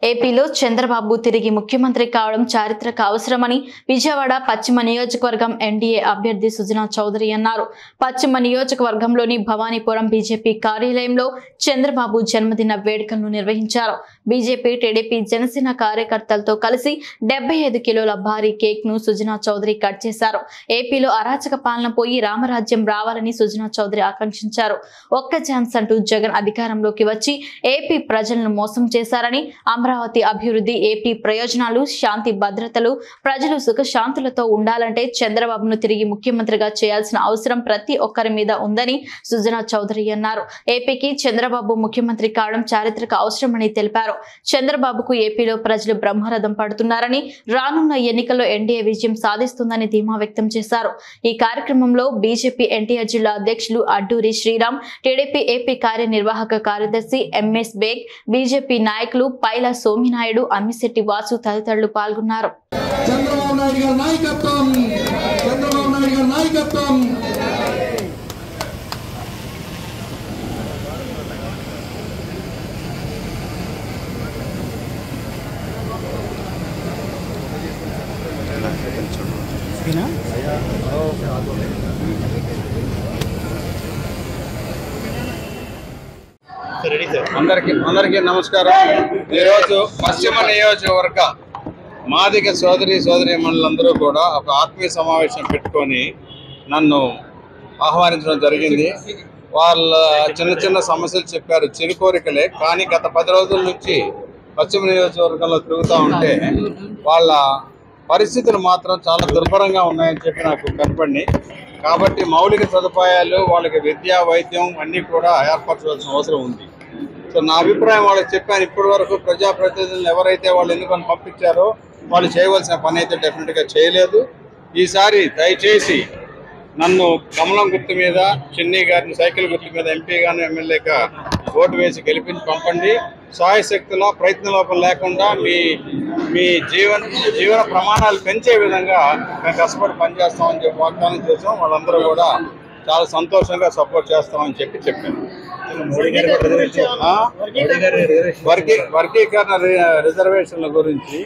ఏపీలో చంద్రబాబు తిరిగి ముఖ్యమంత్రి కావడం చారిత్రక అవసరమని విజయవాడ పశ్చిమ నియోజకవర్గం ఎన్డీఏ అభ్యర్థి సుజనా చౌదరి అన్నారు. పశ్చిమ నియోజకవర్గంలోని భవానీపురం బీజేపీ కార్యాలయంలో చంద్రబాబు జన్మదిన వేడుకలను నిర్వహించారు. బీజేపీ, టీడీపీ, జనసేన కార్యకర్తలతో కలిసి 75 కిలోల భారీ కేక్ ను సుజనా చౌదరి కట్ చేశారు. ఏపీలో అరాచక పాలన పోయి రామరాజ్యం రావాలని సుజనా చౌదరి ఆకాంక్షించారు. ఒక్క ఛాన్స్ అంటూ జగన్ అధికారంలోకి వచ్చి ఏపీ ప్రజలను మోసం చేశారని, అమరావతి అభివృద్ధి, ఏపీ ప్రయోజనాలు, శాంతి భద్రతలు, ప్రజలు సుఖశాంతులతో ఉండాలంటే చంద్రబాబును తిరిగి ముఖ్యమంత్రిగా చేయాల్సిన అవసరం ప్రతి ఒక్కరి మీద ఉందని సుజనా చౌదరి అన్నారు. ఏపీకి చంద్రబాబు ముఖ్యమంత్రి కావడం చారిత్రక అవసరమని తెలిపారు. చంద్రబాబుకు ఏపీలో ప్రజలు బ్రహ్మరథం పడుతున్నారని, రానున్న ఎన్నికల్లో ఎన్డీఏ విజయం సాధిస్తుందని ధీమా వ్యక్తం చేశారు. ఈ కార్యక్రమంలో బీజేపీ ఎన్టీఆర్ జిల్లా అధ్యక్షులు అడ్డూరి శ్రీరామ్, టీడీపీ ఏపీ కార్యనిర్వాహక కార్యదర్శి ఎంఎస్ బేగ్, బీజేపీ నాయకులు పైల సోమినాయుడు, అమ్మిశెట్టి వాసు తదితరులు పాల్గొన్నారు. చంద్రబాబు నాయుడు గారి నాయకత్వం, చంద్రబాబు నాయుడు గారి నాయకత్వం. అందరికీ నమస్కారం. ఈరోజు పశ్చిమ నియోజకవర్గ మాదిగ సోదరీమణులందరూ కూడా ఒక ఆత్మీయ సమావేశం పెట్టుకొని నన్ను ఆహ్వానించడం జరిగింది. వాళ్ళ చిన్న సమస్యలు చెప్పారు, చిరు కోరికలే. కానీ గత 10 రోజుల నుంచి పశ్చిమ నియోజకవర్గంలో తిరుగుతూ ఉంటే వాళ్ళ పరిస్థితులు మాత్రం చాలా దుర్భరంగా ఉన్నాయని చెప్పి నాకు కనపడి, కాబట్టి మౌలిక సదుపాయాలు, వాళ్ళకి విద్య, వైద్యం అన్నీ కూడా ఏర్పరచవలసిన అవసరం ఉంది. సో నా అభిప్రాయం వాళ్ళకి చెప్పాను. ఇప్పటి వరకు ప్రజాప్రతినిధులను ఎవరైతే వాళ్ళు ఎన్నుకొని పంపించారో వాళ్ళు చేయవలసిన పని అయితే డెఫినెట్గా చేయలేదు. ఈసారి దయచేసి నన్ను కమలం గుర్తు మీద, చిన్ని గారిని సైకిల్ గుర్తు మీద ఎంపీగాను, ఎమ్మెల్యేగా ఓటు వేసి గెలిపించి పంపండి. సాయశక్తిలో ప్రయత్నలోపం లేకుండా మీ జీవన ప్రమాణాలు పెంచే విధంగా మేము కష్టపడి పనిచేస్తామని చెప్పి వాగ్దానం చేసాం. వాళ్ళందరూ కూడా చాలా సంతోషంగా సపోర్ట్ చేస్తామని చెప్పాను. వర్గీకరణ రిజర్వేషన్ల గురించి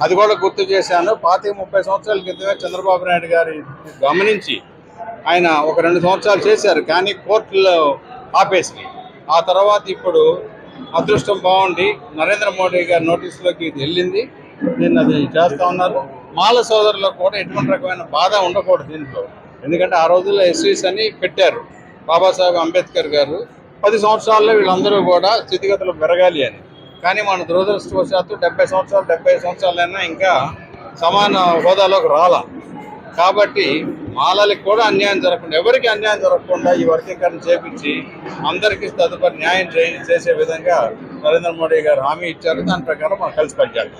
అది కూడా గుర్తు చేశాను. 30 సంవత్సరాల క్రితమే చంద్రబాబు నాయుడు గారి గమనించి ఆయన ఒక 2 సంవత్సరాలు చేశారు, కానీ కోర్టులో ఆపేసి, ఆ తర్వాత ఇప్పుడు అదృష్టం బాగుండి నరేంద్ర మోడీ గారి నోటీసులోకి ఇది వెళ్ళింది. దీన్ని అది చేస్తూ ఉన్నారు. మాల సోదరులకు కూడా ఎటువంటి రకమైన బాధ ఉండకూడదు దీంట్లో. ఎందుకంటే ఆ రోజుల్లో ఎస్సీస్ అని పెట్టారు బాబాసాహెబ్ అంబేద్కర్ గారు. 10 సంవత్సరాల్లో వీళ్ళందరూ కూడా స్థితిగతులు పెరగాలి అని. కానీ మన దురదృష్టవశాత్తు 75 సంవత్సరాలైనా ఇంకా సమాన హోదాలోకి రాలా. కాబట్టి మాలలకు కూడా అన్యాయం జరగకుండా, ఎవరికి అన్యాయం జరగకుండా ఈ వర్గీకరణ చేపించి అందరికీ తదుపరి న్యాయం చేసే విధంగా నరేంద్ర మోడీ గారు హామీ ఇచ్చారు. దాని ప్రకారం మనం కలిసి పనిచేయాలి.